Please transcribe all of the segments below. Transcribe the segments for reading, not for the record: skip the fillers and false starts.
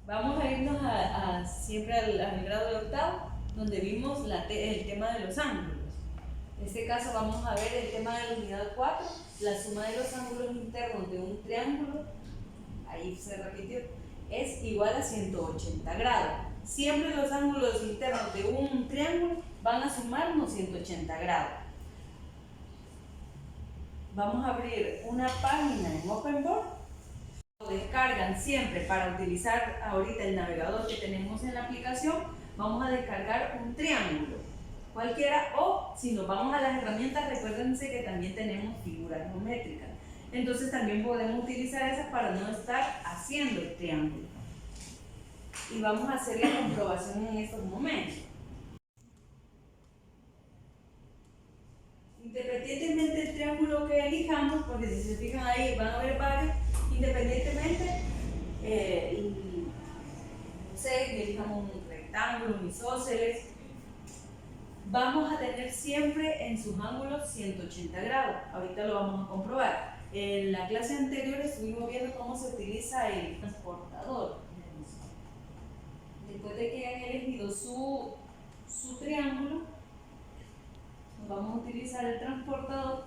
Vamos a irnos siempre al grado de octavo, donde vimos el tema de los ángulos. En este caso vamos a ver el tema de la unidad 4, la suma de los ángulos internos de un triángulo, ahí se repitió, es igual a 180 grados. Siempre los ángulos internos de un triángulo van a sumarnos 180 grados. Vamos a abrir una página en OpenBoard. Lo descargan siempre para utilizar ahorita el navegador que tenemos en la aplicación. Vamos a descargar un triángulo cualquiera, o si nos vamos a las herramientas, recuérdense que también tenemos figuras geométricas, entonces también podemos utilizar esas para no estar haciendo el triángulo. Y vamos a hacer la comprobación en estos momentos. Independientemente del triángulo que elijamos, porque si se fijan ahí van a haber varios, independientemente, no sé, que elijamos un rectángulo, un isósceles, vamos a tener siempre en sus ángulos 180 grados. Ahorita lo vamos a comprobar. En la clase anterior estuvimos viendo cómo se utiliza el transportador. Después de que hayan elegido su triángulo, vamos a utilizar el transportador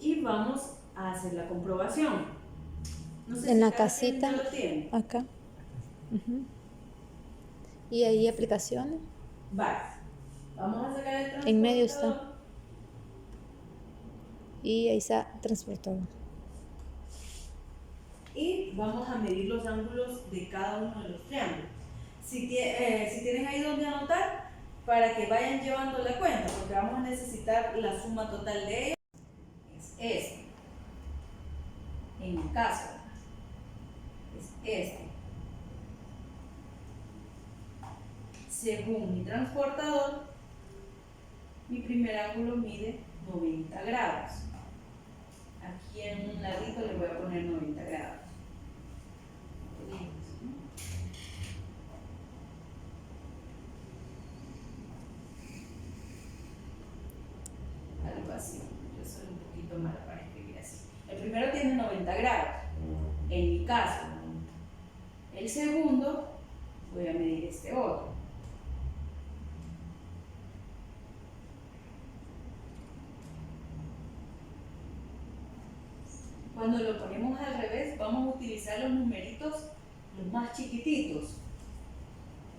y vamos a hacer la comprobación. No sé en si la cada quien casita, ya lo tiene. acá. Y ahí aplicaciones. Vale. Vamos a sacar el transportador. En medio está. Y ahí está transportador. Y vamos a medir los ángulos de cada uno de los triángulos. Si tienen ahí donde anotar, para que vayan llevando la cuenta, porque vamos a necesitar la suma total de ellos. Es este. En mi caso, es este. Según mi transportador, mi primer ángulo mide 90 grados. Aquí en un ladito le voy a poner 90 grados. Algo así. Yo soy un poquito mala para escribir así. El primero tiene 90 grados, en mi caso. El segundo, voy a medir este otro. Cuando lo ponemos al revés, vamos a utilizar los numeritos, los más chiquititos.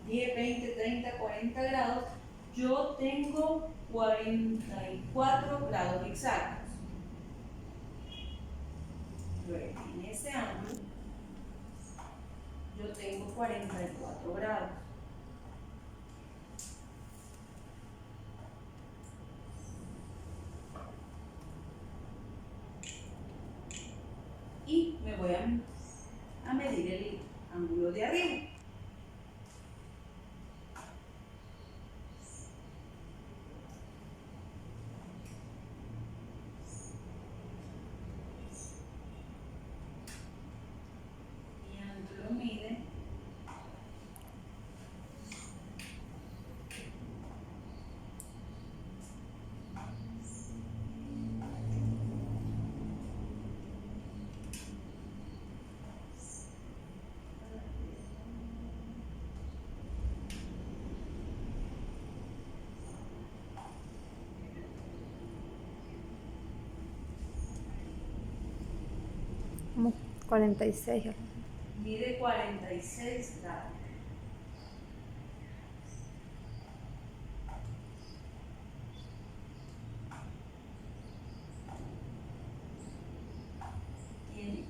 10, 20, 30, 40 grados. Yo tengo 44 grados exactos. Luego, en ese ángulo, yo tengo 44 grados. Y me voy a medir el ángulo de arriba. Mi ángulo mide 46. mide 46 grados. Tiene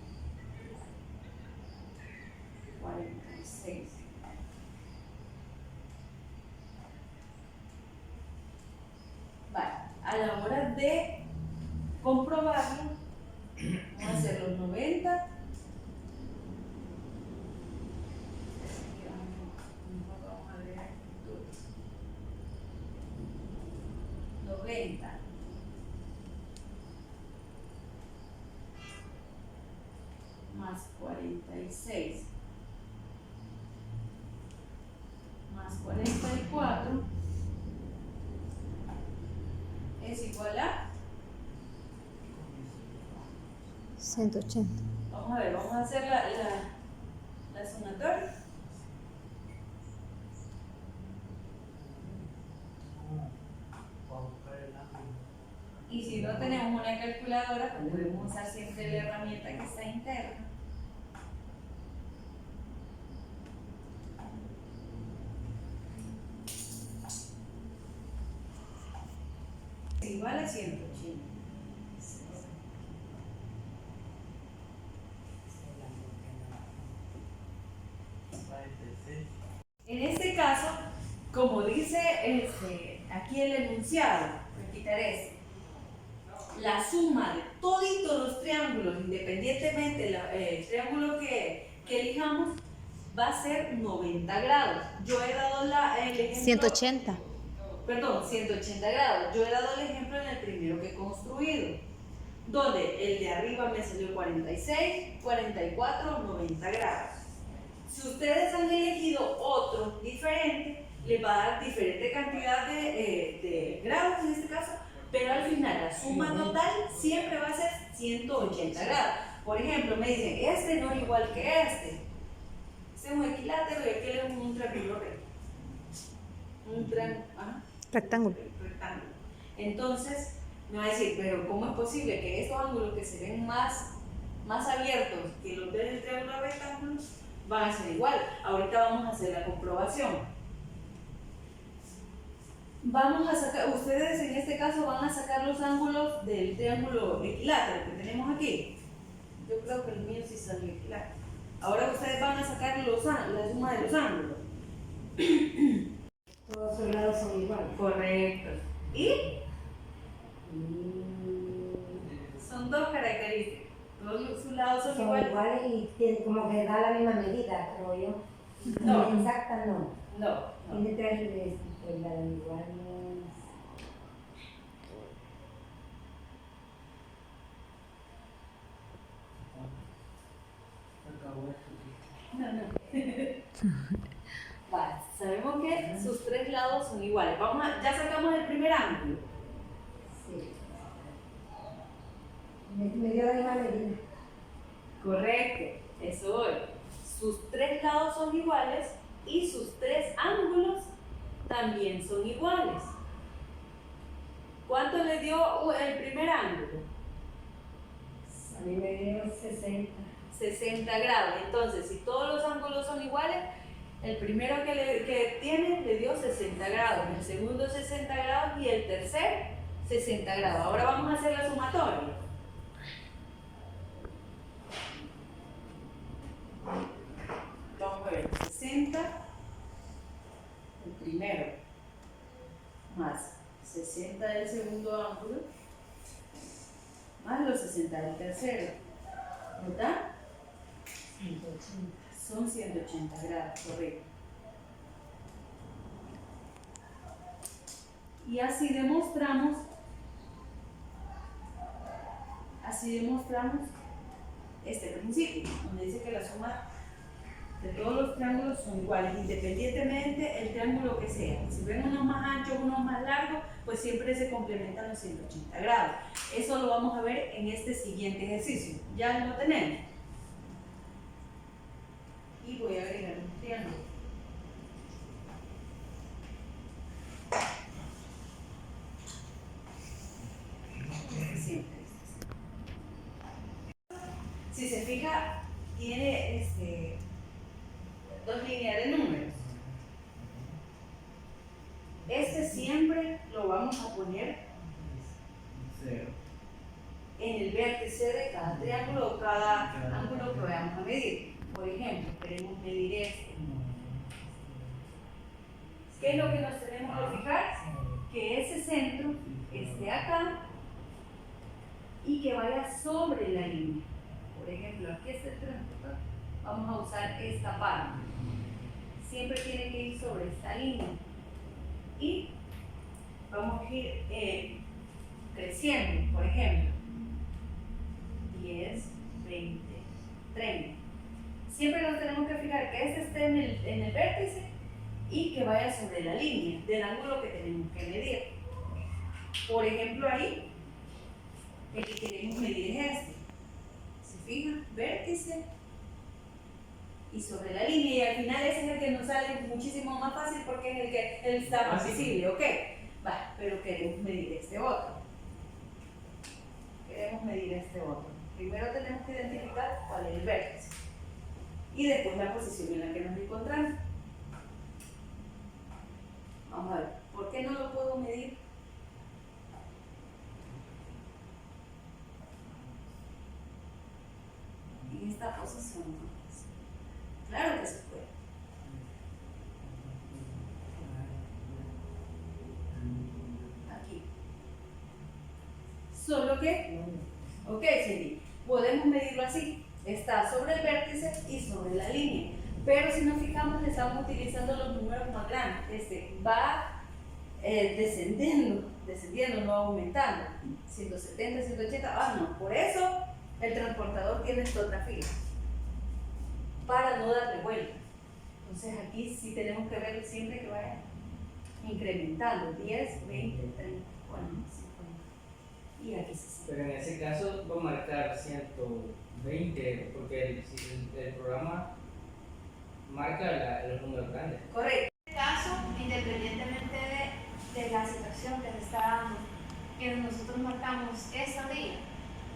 46. Vale, a la hora de comprobarlo, vamos a hacer los 90. Vamos a ver aquí. 90 más 46 más 44 es igual a 180. ok. Vamos a ver, vamos a hacer la sumatoria. Y si no tenemos una calculadora, pues debemos usar siempre la herramienta que está interna. Igual a 180. En este caso, como dice aquí el enunciado, voy a quitar este, la suma de toditos los triángulos, independientemente el triángulo que elijamos, va a ser 90 grados. Yo he dado el ejemplo... 180. Perdón, 180 grados. Yo he dado el ejemplo en el primero que he construido, donde el de arriba me salió 46, 44, 90 grados. Si ustedes han elegido otro diferente, les va a dar diferente cantidad de grados en este caso, pero al final la suma total siempre va a ser 180 grados. Por ejemplo, me dicen, este no es igual que este. Este es un equilátero y aquel es un triángulo recto. Rectángulo. Rectángulo. Entonces, me va a decir, pero ¿cómo es posible que estos ángulos que se ven más abiertos que los del triángulo rectángulo van a ser igual? Ahorita vamos a hacer la comprobación. Vamos a sacar, ustedes en este caso van a sacar los ángulos del triángulo equilátero que tenemos aquí. Yo creo que el mío sí salió equilátero. Ahora ustedes van a sacar la suma de los ángulos. Todos los lados son iguales. Correcto. ¿Y? Son dos características. Todos sus lados son iguales. Y tienen como que da la misma medida, creo yo. No. Exacta no. No. Tiene tres pues la iguales. Vale, sabemos que sus tres lados son iguales. Ya sacamos el primer ángulo. Sí. Me dio la misma medida. Correcto, eso es. Sus tres lados son iguales y sus tres ángulos también son iguales. ¿Cuánto le dio el primer ángulo? A mí me dio 60. 60 grados. Entonces, si todos los ángulos son iguales, el primero que tiene le dio 60 grados, el segundo 60 grados y el tercer 60 grados. Ahora vamos a hacer la sumatoria. Vamos a ver, 60, el primero, más 60 del segundo ángulo, más los 60 del tercero, ¿verdad? 180. Son 180 grados, correcto. Y así demostramos este principio, donde dice que la suma de todos los triángulos son iguales, independientemente el triángulo que sea. Si ven unos más anchos, unos más largos, pues siempre se complementan los 180 grados. Eso lo vamos a ver en este siguiente ejercicio. Ya lo tenemos. Y voy a agregar un triángulo. Si se fija, tiene dos líneas de números. Este siempre lo vamos a poner en el vértice de cada triángulo o cada ángulo que vayamos a medir. Por ejemplo, queremos medir este. ¿Qué es lo que nos tenemos que fijar? Que ese centro esté acá y que vaya sobre la línea. Por ejemplo, aquí está el transductor, vamos a usar esta parte. Siempre tiene que ir sobre esta línea. Y vamos a ir creciendo, por ejemplo, 10, 20, 30. Siempre nos tenemos que fijar que este esté en el vértice y que vaya sobre la línea del ángulo que tenemos que medir. Por ejemplo, ahí, el que queremos medir es este. Se fija, vértice y sobre la línea, y al final ese es el que nos sale muchísimo más fácil porque es el que él está más visible, ¿ok? Va, pero queremos medir este otro. Primero tenemos que identificar cuál es el vértice y después la posición en la que nos encontramos. Vamos a ver, ¿por qué no lo puedo medir? En esta posición, ¿no? Claro que se puede. Aquí. Solo que, ok, Cindy, podemos medirlo así. Está sobre el vértice y sobre la línea. Pero si nos fijamos, estamos utilizando los números más grandes. Este va descendiendo, no aumentando. 170, 180, no. Por eso el transportador tiene esta otra fila. Para no darle vuelta. Entonces aquí sí tenemos que ver siempre que vaya incrementando. 10, 20, 30, 40, 50. Y aquí se sigue. Pero en ese caso va a marcar 120 porque el programa marca los números grandes. Correcto. En este caso, independientemente de la situación que se está dando, que nosotros marcamos esa vía,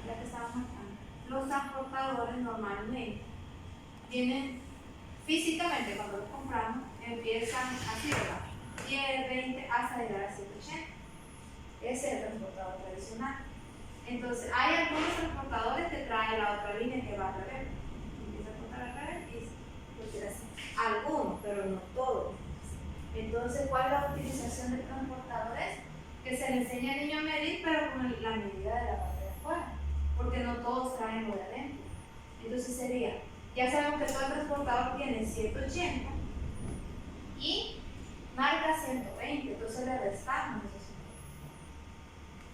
la que estamos marcando, los transportadores normalmente tienen físicamente, cuando los compramos, empiezan así, ¿verdad? 10, 20, hasta llegar a 180. Ese es el transportador tradicional. Entonces, hay algunos transportadores que traen la otra línea que va al revés. Empieza a cortar al revés y lo tira así. Algunos, pero no todos. Entonces, ¿cuál es la utilización del transportador? Es que se le enseña al niño a medir, pero con la medida de la parte de afuera, porque no todos traen lo de adentro. Entonces sería, ya sabemos que todo el transportador tiene 180 y marca 120, entonces le restamos esos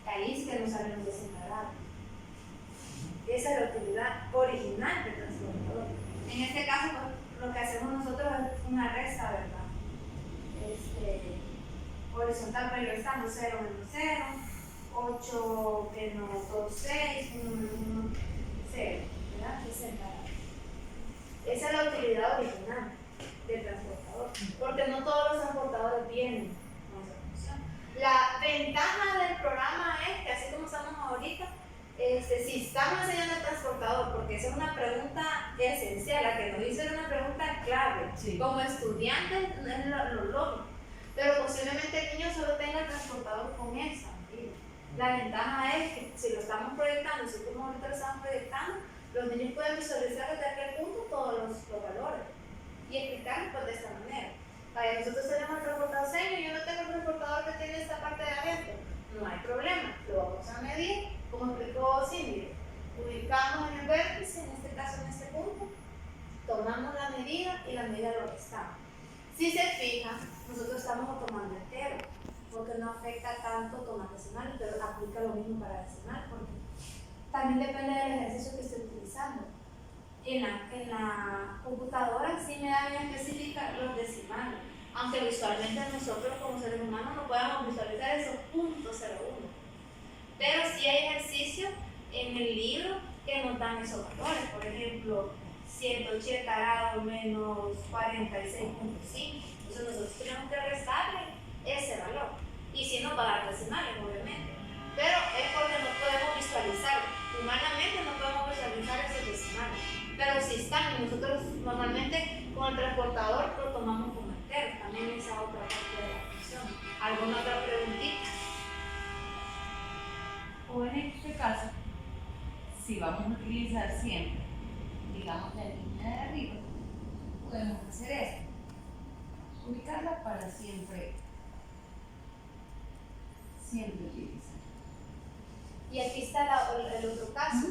120. Ahí es que nos salen los desencargados. Esa es la utilidad original del transportador. En este caso, pues, lo que hacemos nosotros es una resta, ¿verdad? Horizontal, pero restando 0 menos 0, 8 menos 2, 6, 1 menos 1, 0, ¿verdad? Desencargado. Esa es la utilidad original del transportador, porque no todos los transportadores vienen con esa función. La ventaja del programa es que, así como estamos ahorita, si estamos enseñando el transportador, porque esa es una pregunta esencial, la que nos hizo era una pregunta clave, Sí. como estudiante es lo lógico, pero posiblemente el niño solo tenga el transportador con esa medida. La ventaja es que si lo estamos proyectando, si como ahorita lo estamos proyectando, los niños pueden visualizar desde aquel punto todos los valores y explicarlos pues, de esta manera. Vaya, nosotros tenemos el transportador seño, yo no tengo el transportador que tiene esta parte de adentro, no hay problema, lo vamos a medir, como explicó Cindy, ubicamos en el vértice, en este caso en este punto, tomamos la medida y la medida lo restamos. Si se fijan, nosotros estamos tomando entero, porque no afecta tanto tomar decimal, pero aplica lo mismo para decimal, porque también depende del ejercicio que esté utilizando. En la computadora sí me da bien específica los decimales, aunque visualmente nosotros como seres humanos no podemos visualizar esos puntos 0,1. Pero sí hay ejercicios en el libro que nos dan esos valores, por ejemplo, 180 grados menos 46.5. Entonces nosotros tenemos que restarle ese valor. Y si no, va a dar decimales, obviamente. Pero es porque no podemos visualizar. Humanamente no podemos visualizar esos decimales. Pero si están, nosotros normalmente con el transportador lo tomamos como entero. También esa otra parte de la función. ¿Alguna otra preguntita? O en este caso, si vamos a utilizar siempre, digamos, la línea de arriba, podemos hacer esto. Ubicarla para siempre utilizar. Y aquí está el otro caso.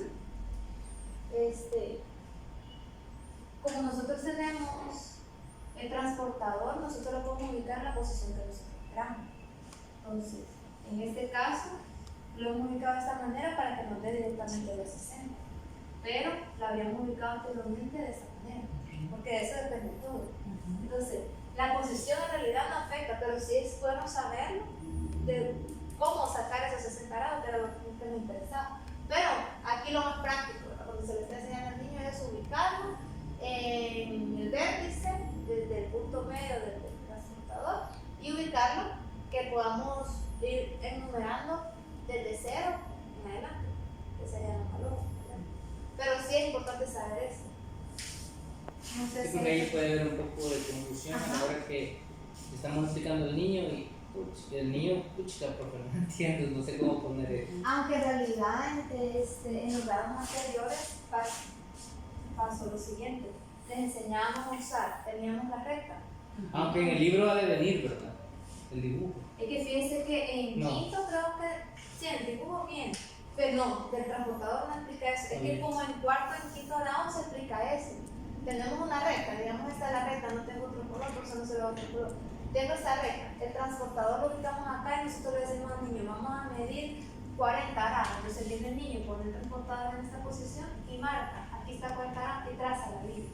Como nosotros tenemos el transportador, nosotros lo podemos ubicar en la posición que nosotros queramos. Entonces, en este caso, lo hemos ubicado de esta manera para que nos dé directamente los 60. Pero lo habíamos ubicado anteriormente de esta manera, porque de eso depende todo. Entonces, la posición en realidad no afecta, pero sí es bueno saberlo de cómo sacar esos 60 grados, que era lo que me interesaba. Pero aquí lo más práctico, ¿verdad? Porque se le está enseñando es ubicarlo en el vértice, desde el punto medio del transportador, y ubicarlo, que podamos ir enumerando desde cero en adelante, que sería lo malo. Pero sí es importante saber eso. No sé Sí, si porque ahí puede haber un poco de confusión a la hora que estamos explicando al niño y el niño, puchica, profe, no entiendo, no sé cómo poner eso. Aunque en realidad en los grados anteriores pasó lo siguiente, les enseñábamos a usar, teníamos la recta. Aunque en el libro ha de venir, ¿verdad? El dibujo. Es que fíjense que en No. quinto creo que, sí, en el dibujo bien, pero no, del transportador no explica eso. Es que como en cuarto, en quinto grado se explica eso. Tenemos una recta, digamos esta es la recta, no tengo otro color, por eso no se ve otro color. Tengo esta recta, el transportador lo ubicamos acá y nosotros le decimos al niño, vamos a medir 40 grados. Entonces viene el niño, pone el transportador en esta posición y marca, aquí está 40 grados y traza la línea.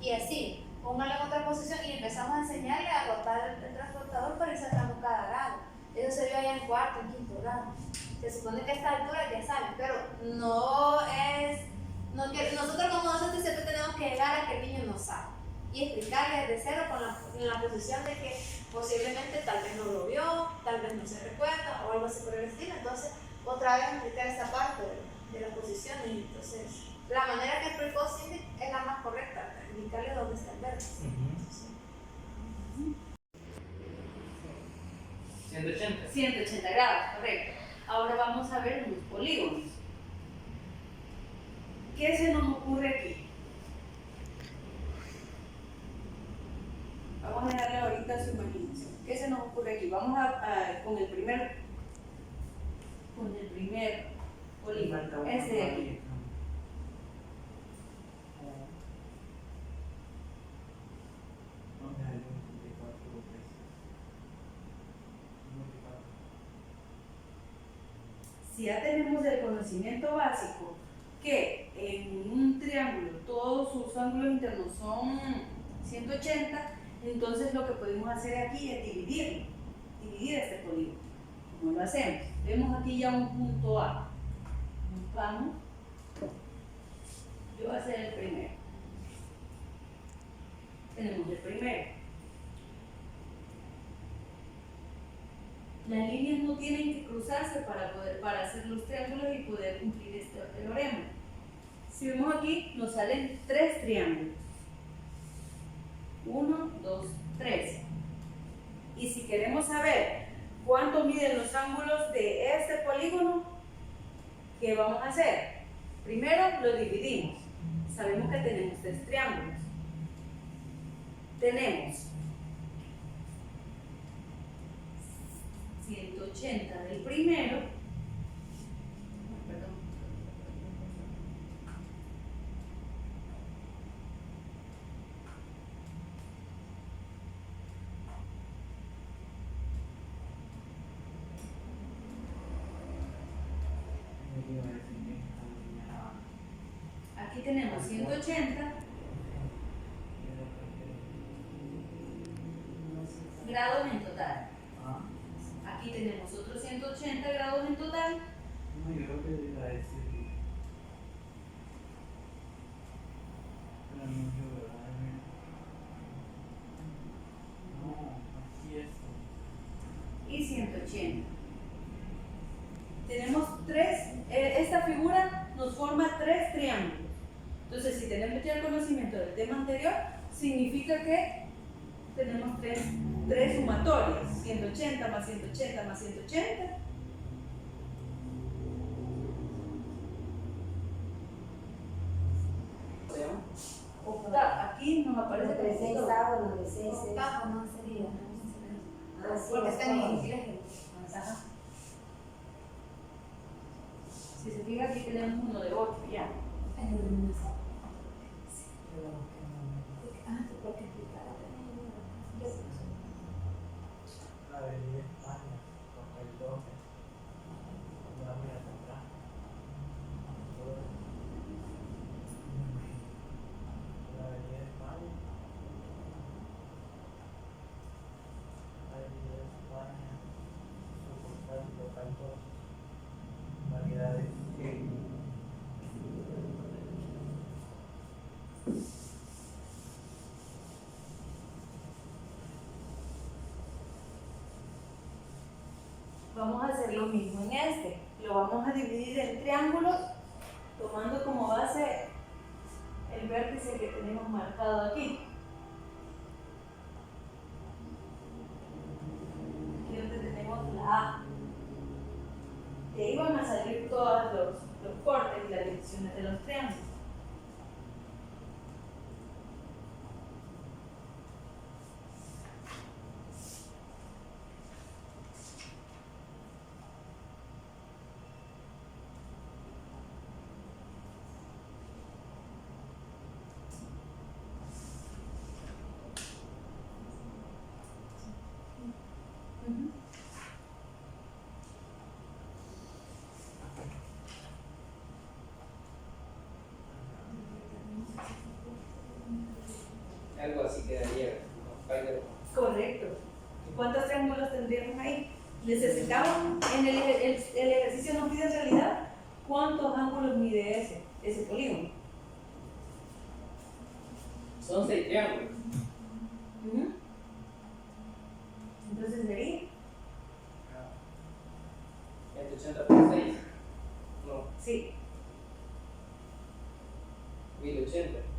Y así, póngalo en otra posición y empezamos a enseñarle a rotar el transportador para ir sacando cada grado. Eso se vio allá en cuarto, en quinto grado. Se supone que a esta altura ya saben, pero no es, nosotros como docentes siempre tenemos que llegar a que el niño no sabe y explicarle desde cero con la posición de que posiblemente tal vez no lo vio, tal vez no se recuerda o algo así por el estilo. Entonces, otra vez explicar esta parte de la posición y entonces la manera que explicó Cindy es la más correcta, indicarle dónde está el vértice. 180. 180 grados, correcto. Ahora vamos a ver los polígonos. ¿Qué se nos ocurre aquí? Vamos a dejarle ahorita su imaginación. ¿Qué se nos ocurre aquí? Vamos con el primer polígono, este de aquí. Si ya tenemos el conocimiento básico que en un triángulo todos sus ángulos internos son 180, entonces lo que podemos hacer aquí es dividir este polígono. ¿Cómo lo hacemos? Vemos aquí ya un punto A. Vamos. Yo voy a hacer el primero. Tenemos el primero. Las líneas no tienen que cruzarse para hacer los triángulos y poder cumplir este teorema. Si vemos aquí, nos salen 3 triángulos. 1, 2, 3. Y si queremos saber cuánto miden los ángulos de este polígono, ¿qué vamos a hacer? Primero lo dividimos. Sabemos que tenemos 3 triángulos. Tenemos 180 del primero, perdón, aquí tenemos 180 grados en total. Aquí tenemos otros 180 grados en total. No, yo creo que iba a decir. Pero no, yo, ¿verdad? No, aquí esto. Y 180. Tenemos esta figura nos forma 3 triángulos. Entonces, si tenemos ya el conocimiento del tema anterior, significa que tenemos tres sumatorias, 180 más 180 más 180. Aquí nos aparece Entre 6 sábados, de 6, 6. Octavo no sería. Porque está en inglés. Ajá. Si se fija, aquí tenemos uno de 8 ya. La avenida España, con el 12. La voy a comprar. La avenida España. Avenida España, sucursal local 2. Variedades. hacer lo mismo en este. Lo vamos a dividir en triángulos, tomando como base el vértice que tenemos marcado aquí. Aquí donde tenemos la A. De ahí van a salir todos los cortes y las direcciones de los triángulos. Algo así quedaría. Correcto. ¿Cuántos triángulos tendríamos ahí? Necesitamos, en el ejercicio nos pide en realidad cuántos ángulos mide ese polígono. Son 6 triángulos. Entonces sería 180 por 6. No, sí, 1080.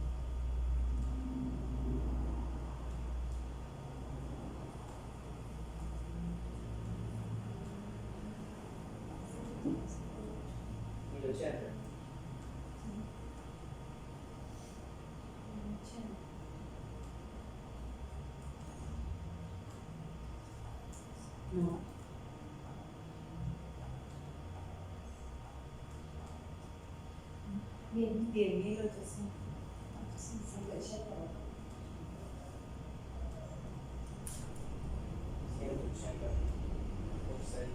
no. Bien, 10.800. 180 por 6.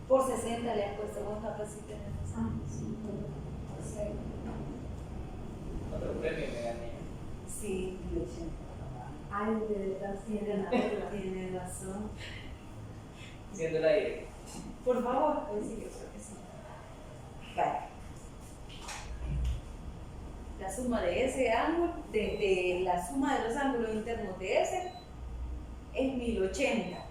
Por 60 le has puesto vos capacita en el Otro premio me gané. Sí, Ay, de verdad, sí, de nada. tiene razón. Siendo el aire. Por favor, pues sí, yo creo que sí. Vale. La suma de ese ángulo, de la suma de los ángulos internos de ese es 1080.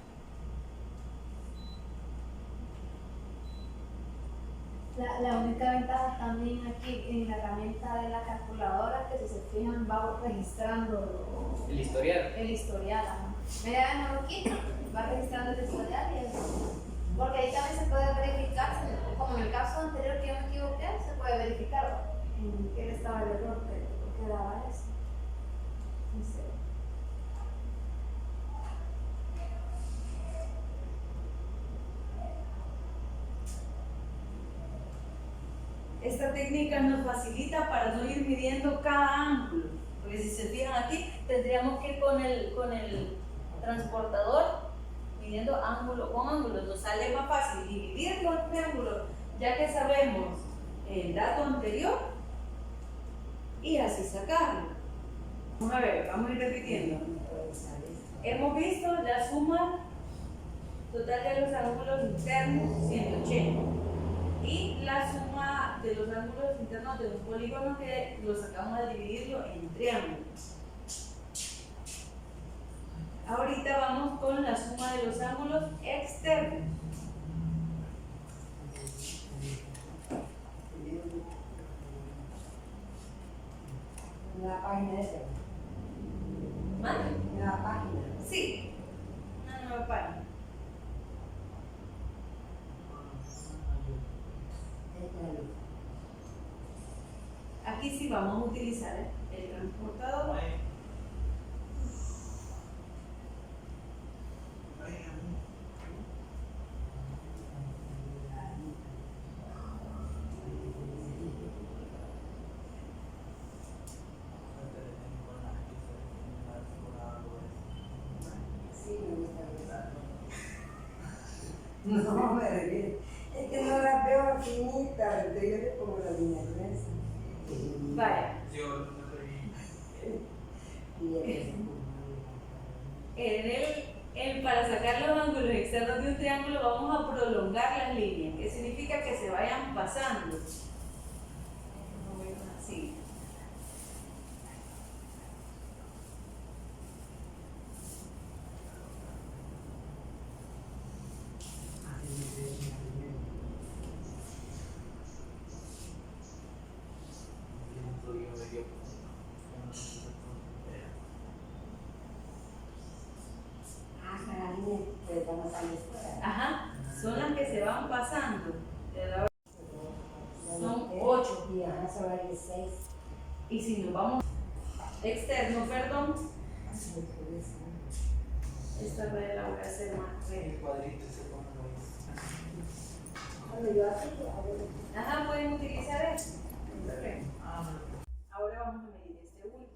La única ventaja también aquí en la herramienta de la calculadora que si se fijan va registrando El historial. el historial. Ajá. Media vez no lo quita, va registrando el historial y porque ahí también se puede verificar, como en el caso anterior que yo me equivoqué, se puede verificar en qué estaba el error que daba eso. Entonces, Esta técnica nos facilita para no ir midiendo cada ángulo, porque si se fijan aquí, tendríamos que ir con el transportador midiendo ángulo con ángulo. Nos sale más fácil dividir los triángulos, ya que sabemos el dato anterior, y así sacarlo. Vamos a ver, vamos a ir repitiendo. Hemos visto la suma total de los ángulos internos, 180. Y la suma de los ángulos internos de un polígono que lo sacamos a dividirlo en triángulos. Ahorita vamos con la suma de los ángulos externos. En la página esa. ¿Vale? En la página. Sí, una nueva página. Aquí sí vamos a utilizar el transportador. Sí, me gusta ver. No, me refiero. Es que no las veo finitas, entonces yo le pongo la línea gruesa. Vaya, para sacar los ángulos externos de un triángulo vamos a prolongar las líneas, que significa que se vayan pasando. Así. si nos vamos externo, perdón, esta regla la voy a hacer más El recta. cuadrito se pone Cuando yo hago, Ajá, pueden utilizar eso. Ah, Ahora vamos a medir este último.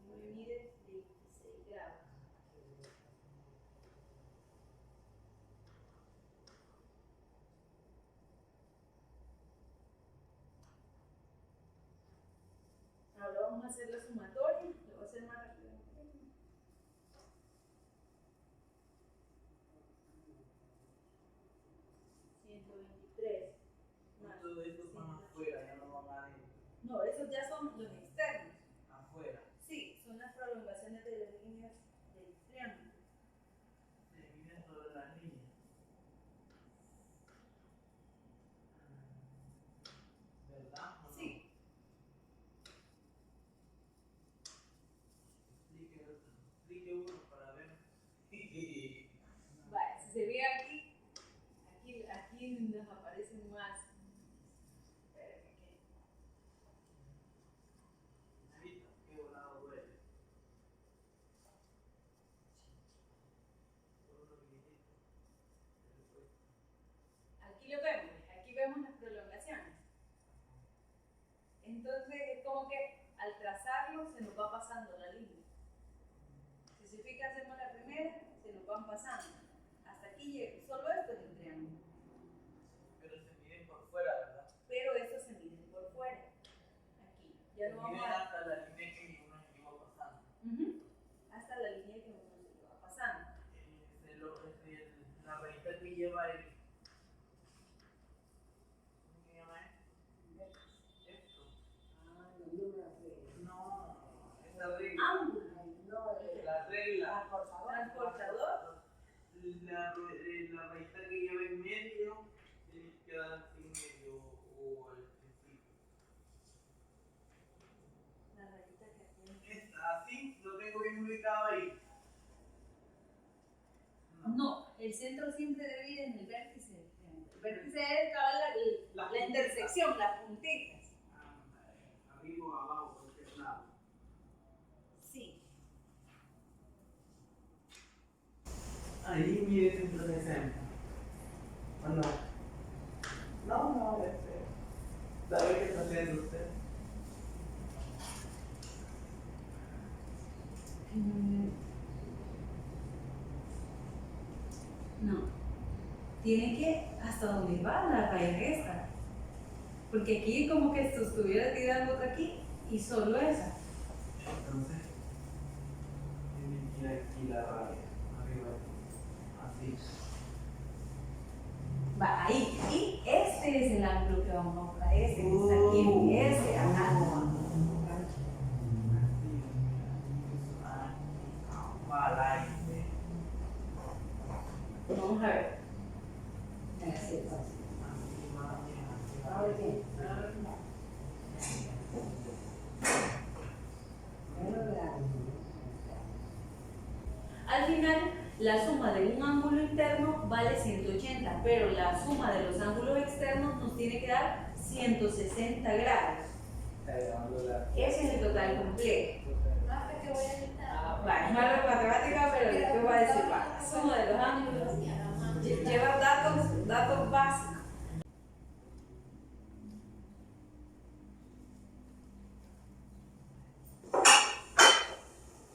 Me mide 26 grados. Ahora vamos a hacer la sumatoria, lo voy a hacer más rápido. 123 más todo esto van afuera, ya no van adentro. No, esos ya son los externos. Afuera. Sí, son las prolongaciones de las líneas del triángulo. Se dividen sobre las líneas. ¿Verdad? ¿O no? Sí. Explique uno para ver. Vale, si se ve aquí nos aparecen más. Espérame que. Ahorita, qué volado duele. Todo lo que dijiste. Aquí vemos las prolongaciones. Entonces es como que al trazarlo se nos va pasando la línea. Si se fija, hacemos la primera, se nos van pasando. Hasta aquí llega, solo esto es el triángulo. Pero se miden por fuera, ¿verdad? Pero estos se miden por fuera. Aquí. Ya no Se vamos miden a. hasta la línea que uno se iba pasando. Ujú. Hasta la línea que uno se va pasando. La rayita que lleva el. ¿Cómo se llama esto? ah, los números de. No, esa regla. Ángulo. No, La regla. Transportador. La rayita que lleva en medio tiene que quedar así en medio o al principio. La rayita que aquí. Así lo tengo bien ubicado ahí. No, el centro siempre debe ir en el vértice del triángulo. El vértice es la intersección, las puntitas. Arriba o abajo, cualquier lado. Sí. Ahí mire siempre un ejemplo. ¿O no? No, ¿sabe qué está haciendo usted? No. Tiene que hasta donde va la raya esta. Porque aquí como que esto estuviera tirando otra aquí y solo esa. Entonces, tiene que ir aquí la raya. Arriba, así. Va ahí. Y este es el ángulo que vamos a buscar. Este que está aquí. Este, ajá. Vamos a ver. así, ahora bien. Al final, la suma de un ángulo interno vale 180, pero la suma de los ángulos externos nos tiene que dar 160 grados. Ese es el total completo. No, es que voy a editar. Vale, no es la matemática, pero después voy a decir, va, la suma de los ángulos lleva datos básicos.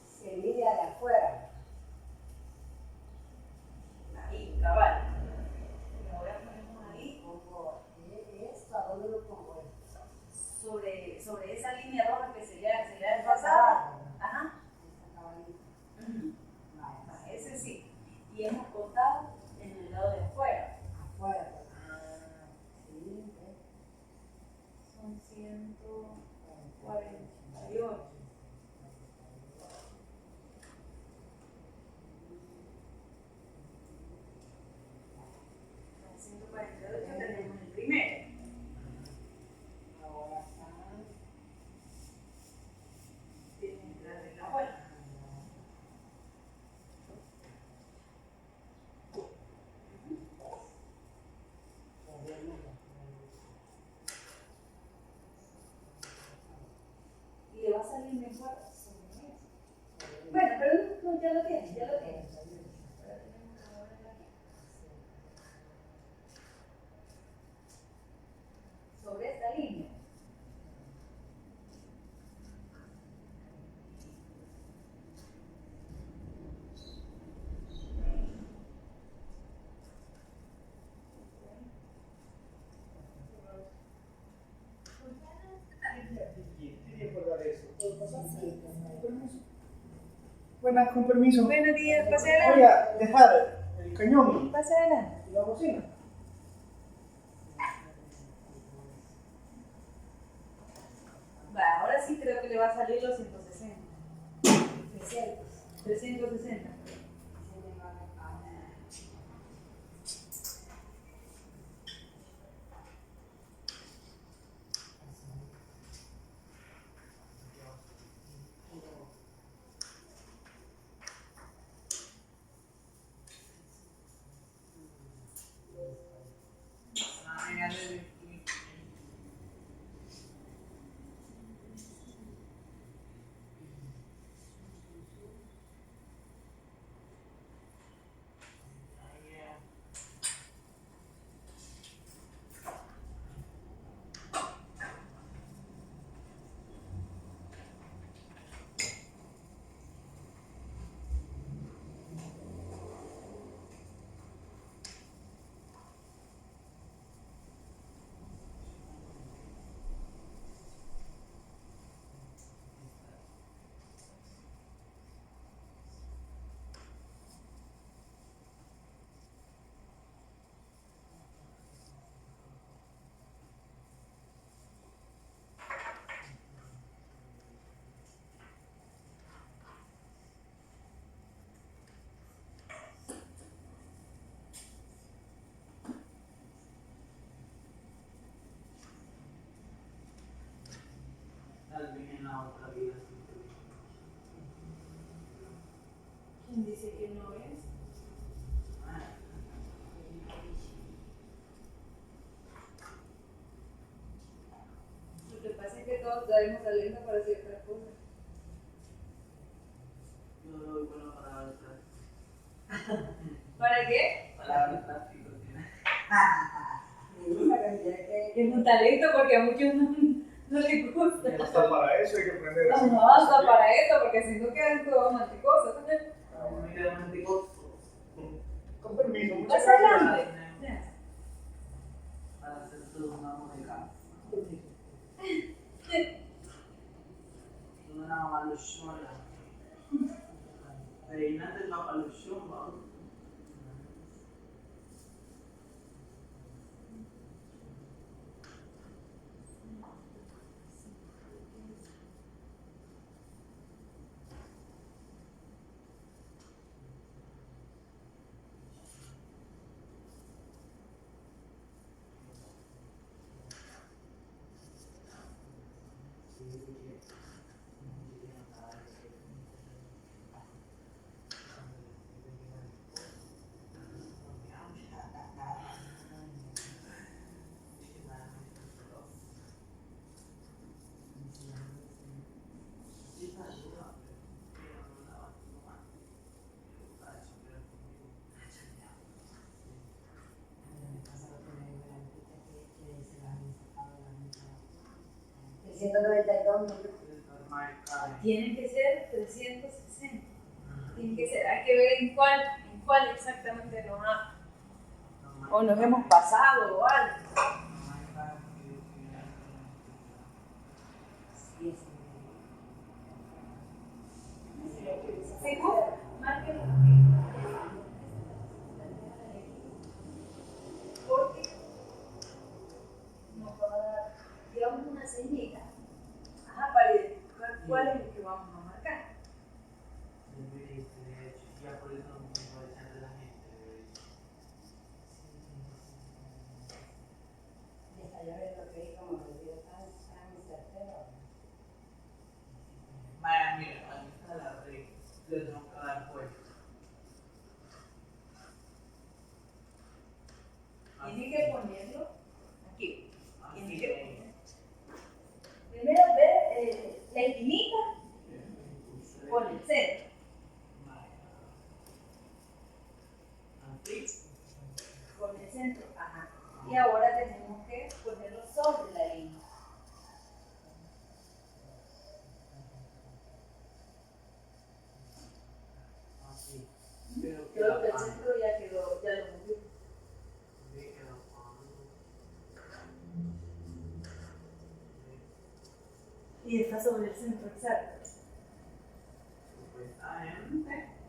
Se mide de afuera. Ahí, cabal. Me voy a poner ahí. Pongo esto, ¿a dónde lo pongo? Sobre esa línea roja que sería desfasada. Ajá. Esta cabalita. Ujú. Vale, Va, ese sí. Y hemos contado en el lado de afuera. afuera. Sí, Son 148. Tenemos Buenas, con permiso. Buenos días, pase Voy adelante. a dejar el cañón Pase adelante. y la bocina. Va, ahora sí creo que le va a salir los 160. 300. 360. Tal vez en la otra vida. ¿Quién dice que no es? Lo que pasa es que todos traemos talento para ciertas cosas. Yo doy buena para el tráfico. ¿Para qué? Para el tráfico. Es un talento porque a muchos no les gusta. Hasta para eso hay que aprender a No, hasta para eso, porque si no quedan todos manticosas. Me queda manticoso. Con permiso, muchas Más gracias. adelante. Para hacer todo una mujer. Una maluchona. Reinate la maluchona, ¿no? Tienen que ser 360. Tienen que ser, hay que ver en cuál exactamente o nos hemos pasado o algo. ¿Seguro? Márquelo. Porque nos va a dar, digamos, una señita. Ajá, para identificar cuál es el que vamos a marcar. Ya por eso no puedo echarle la gente. Vaya, mira, aquí está la regla. Le tengo que dar vuelta. Tiene que ponerlo aquí. Tiene Así que que. poner. Primero ver la esquinita con el centro. Así. Con el centro, ajá. Y ahora tenemos que ponerlo sobre la línea. Así. Pero Creo que el centro ya quedó, ya lo movió. Y está sobre el centro exacto. Pues, Exactamente.